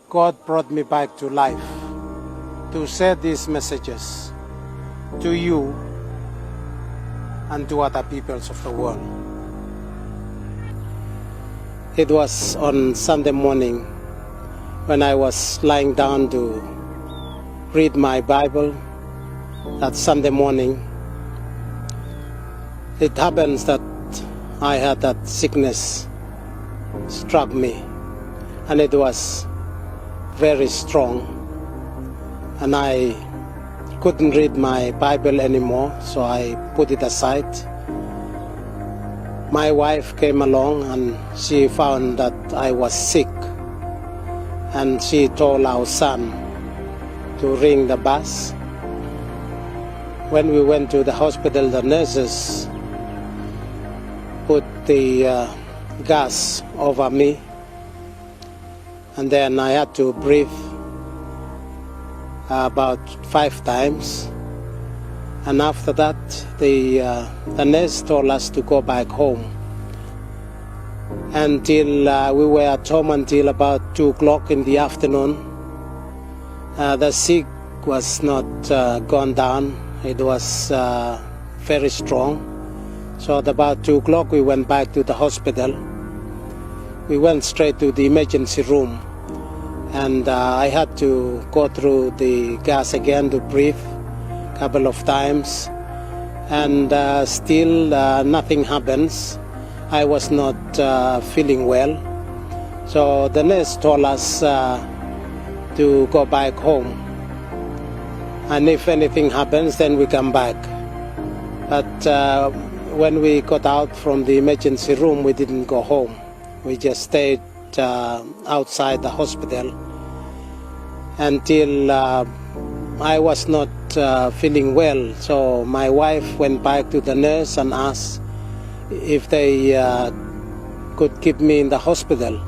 God brought me back to life to share these messages to you and to other peoples of the world. It was on Sunday morning when I was lying down to read my Bible. That Sunday morning, it happens that I had that sickness struck me, and it was very strong, and I couldn't read my Bible anymore, so I put it aside. My wife came along and she found that I was sick, and she told our son to ring the bus. When we went to the hospital, the nurses put the gas over me, and then I had to breathe about 5 times. And after that, the nurse told us to go back home. Until we were at home until about 2 o'clock in the afternoon. The sick was not gone down. It was very strong. So at about 2 o'clock we went back to the hospital. We went straight to the emergency room, and I had to go through the gas again to breathe a couple of times, and still nothing happens. I was not feeling well, so the nurse told us to go back home, and if anything happens then we come back. But when we got out from the emergency room, we didn't go home. We just stayed outside the hospital until I was not feeling well. So my wife went back to the nurse and asked if they could keep me in the hospital.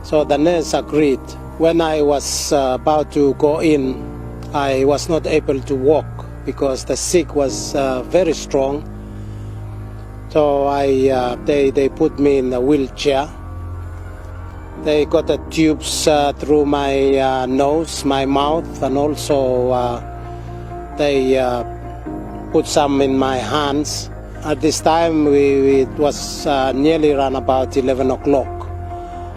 So the nurse agreed. When I was about to go in, I was not able to walk because the sick was very strong. So they put me in a wheelchair. They got the tubes through my nose, my mouth, and also they put some in my hands. At this time, it was nearly around about 11 o'clock,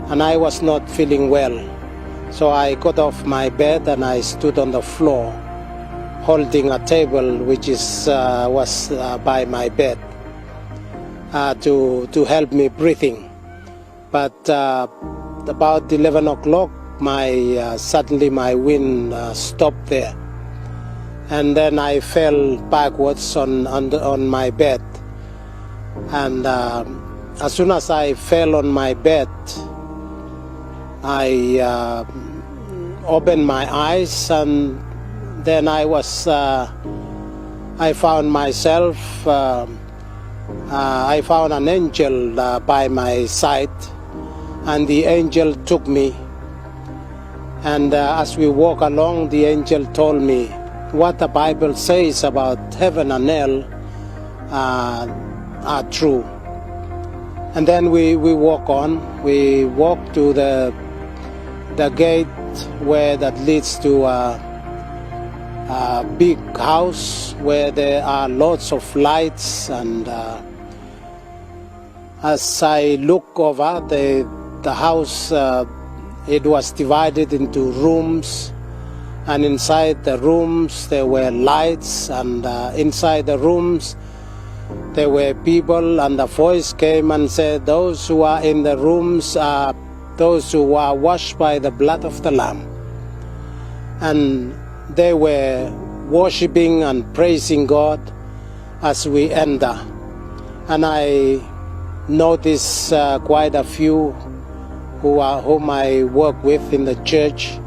and I was not feeling well. So I got off my bed and I stood on the floor, holding a table which was by my bed to help me breathing. But about 11 o'clock, suddenly my wind stopped there, and then I fell backwards on my bed. And as soon as I fell on my bed, I opened my eyes, and then I found myself. I found an angel by my side, and the angel took me. And as we walk along, the angel told me what the Bible says about heaven and hell are true. And then we walk on. We walk to the gate where that leads to a big house where there are lots of lights, and as I look over the house, it was divided into rooms, and inside the rooms there were lights, and inside the rooms there were people, and the voice came and said, "Those who are in the rooms are those who are washed by the blood of the Lamb." And they were worshiping and praising God as we enter. And I noticed quite a few whom I work with in the church,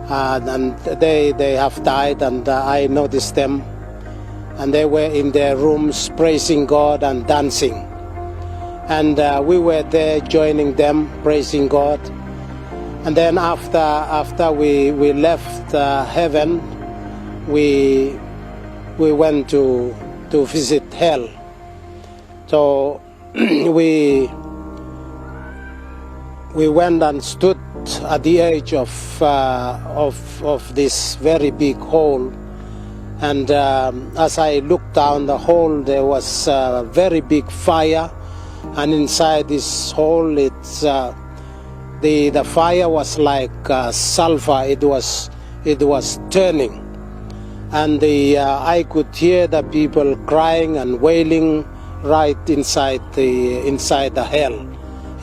and they have died, and I noticed them, and they were in their rooms praising God and dancing. And we were there joining them, praising God. And then after we left heaven, we went to visit hell. So we went and stood at the edge of this very big hole, and as I looked down the hole, there was a very big fire, and inside this hole, the fire was like sulfur. It was turning, and I could hear the people crying and wailing right inside the hell,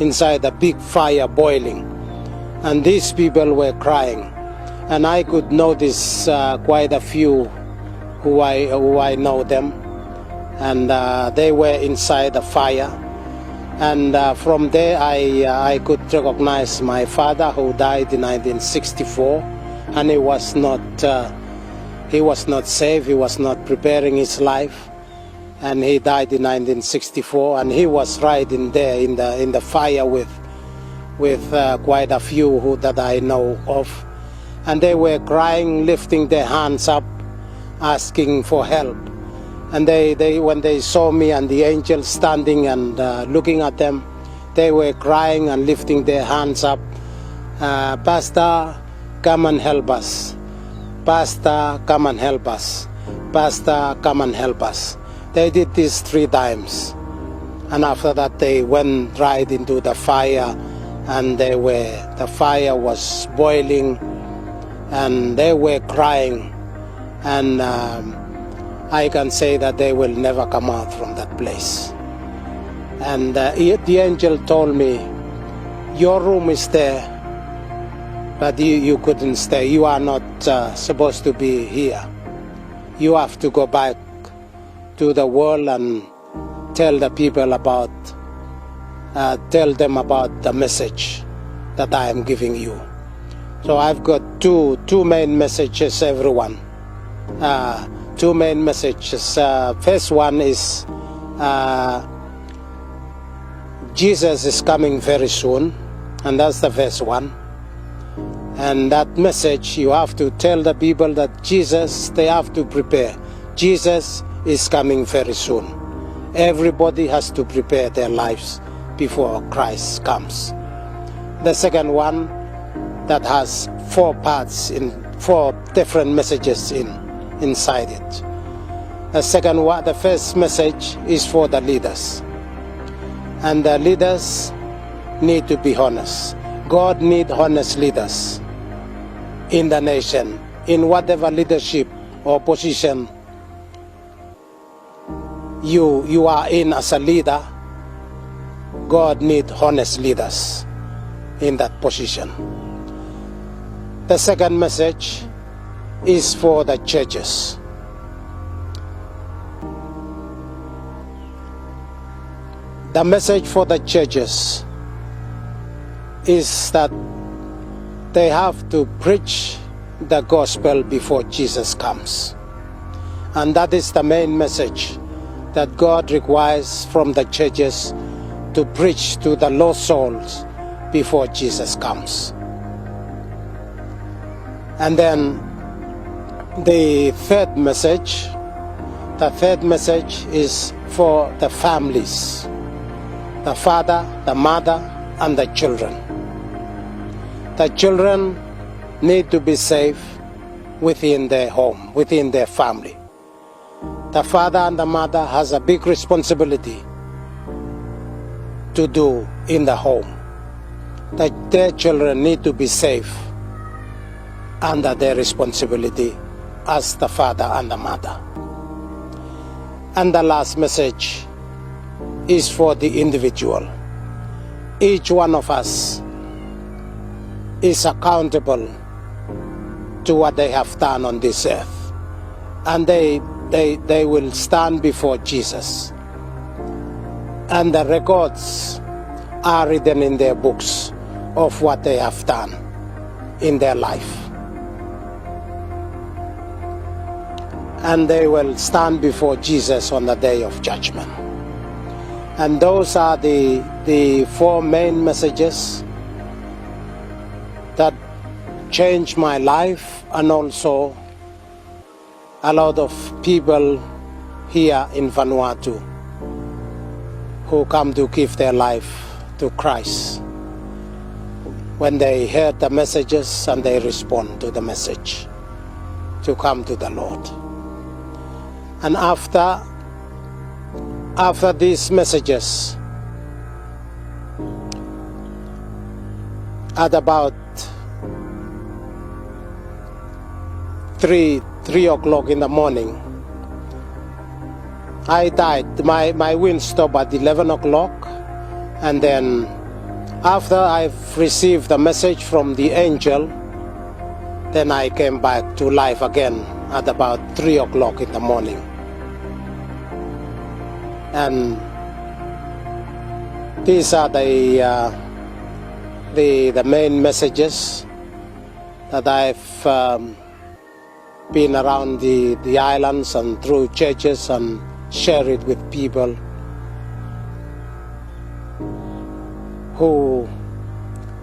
inside the big fire boiling, and these people were crying, and I could notice quite a few who I know them, and they were inside the fire, and from there I could recognize my father, who died in 1964, and he was not safe. He was not preparing his life, and he died in 1964, and he was right in there in the fire with quite a few that I know of, and they were crying, lifting their hands up, asking for help. And they when they saw me and the angel standing and looking at them, they were crying and lifting their hands up. Pastor, come and help us. Pastor, come and help us. Pastor, come and help us. They did this 3 times, and after that they went right into the fire, and the fire was boiling, and they were crying, and I can say that they will never come out from that place. And the angel told me, your room is there, but you couldn't stay. You are not supposed to be here. You have to go back to the world and tell the people tell them about the message that I am giving you. So I've got two main messages, everyone. 2 main messages. First one is Jesus is coming very soon, and that's the first one. And that message, you have to tell the people that they have to prepare. Jesus is coming very soon. Everybody has to prepare their lives before Christ comes. The second one, that has 4 parts, in 4 different messages inside it. The first message is for the leaders, and the leaders need to be honest. God needs honest leaders in the nation, in whatever leadership or position you are in as a leader. God needs honest leaders in that position. The second message is for the churches. The message for the churches is that they have to preach the gospel before Jesus comes. And that is the main message that God requires from the churches, to preach to the lost souls before Jesus comes. And then the third message is for the families, the father, the mother, and the children. The children need to be safe within their home, within their family. The father and the mother has a big responsibility to do in the home. Their children need to be safe under their responsibility as the father and the mother. And the last message is for the individual. Each one of us is accountable to what they have done on this earth, and they will stand before Jesus, and the records are written in their books of what they have done in their life, and they will stand before Jesus on the day of judgment. And those are the 4 main messages that changed my life, and also a lot of people here in Vanuatu who come to give their life to Christ. when they heard the messages and they respond to the message to come to the Lord. And after these messages, at about 3 o'clock in the morning, I died. My wind stopped at 11 o'clock, and then after I've received the message from the angel, then I came back to life again at about 3 o'clock in the morning. And these are the main messages that I've been around the islands and through churches and share it with people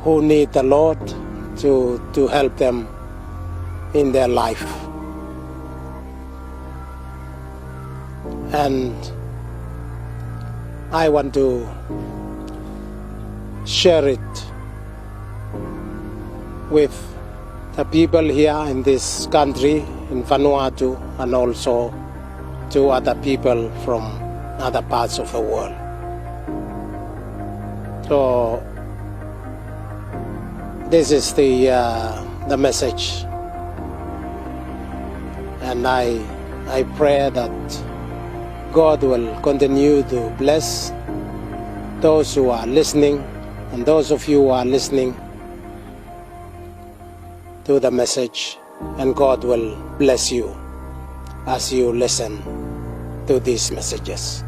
who need the Lord to help them in their life. And I want to share it with the people here in this country, in Vanuatu, and also to other people from other parts of the world. So this is the message, and I pray that God will continue to bless those who are listening, and those of you who are listening to the message, and God will bless you as you listen to these messages.